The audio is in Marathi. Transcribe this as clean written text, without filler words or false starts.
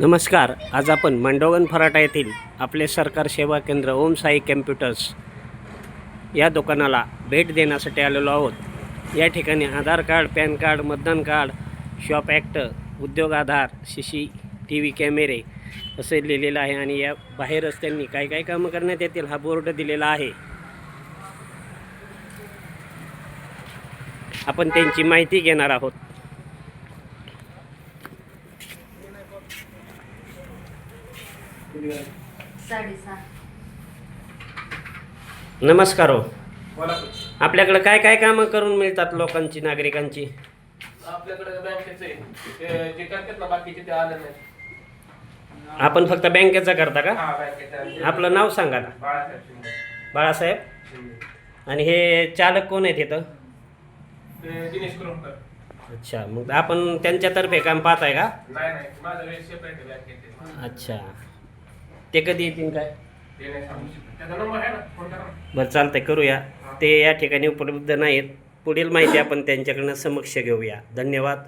नमस्कार. आज आपण मांडोगण फराटा येथील आपले सरकार सेवा केंद्र ओम साई कम्प्युटर्स या दुकानाला भेट देण्यासाठी आलेलो आहोत. या ठिकाणी आधार कार्ड, पॅन कार्ड, मतदान कार्ड, शॉप ॲक्ट, उद्योग आधार, CCTV कॅमेरे असे लिहिलेलं आहे आणि या बाहेरच त्यांनी काय काय कामं करण्यात येतील हा बोर्ड दिलेला आहे. आपण त्यांची माहिती घेणार आहोत. नमस्कार हो. बोला. आपल्याकडे काय काय कामं करून मिळतात लोकांची, नागरिकांची? आपल्याकडे बँकेचं आहे ते जे करतात ना बाकीचे ते आले नाही. आपण फक्त बँकेचा करता का? हा बँकेचं. आपलं नाव सांगा ना. बाळासाहेब शिंदे. बाळासाहेब. शिंदे. आणि हे चालक कोण आहेत इथं? ते दिनेश कुरुमकर. अच्छा, मग आपण त्यांच्यातर्फे काम पाहताय का? नाही नाही माझा वेळ सेपरेट आहे बँकेचे. अच्छा, ते कधी येतील काय? ते नाही सांगू शकत. त्याचा नंबर आहे ना, फोन करा ना. बरं, चालतंय, करूया. ते या ठिकाणी उपलब्ध नाहीत. पुढील माहिती आपण त्यांच्याकडनं समक्ष घेऊया. धन्यवाद.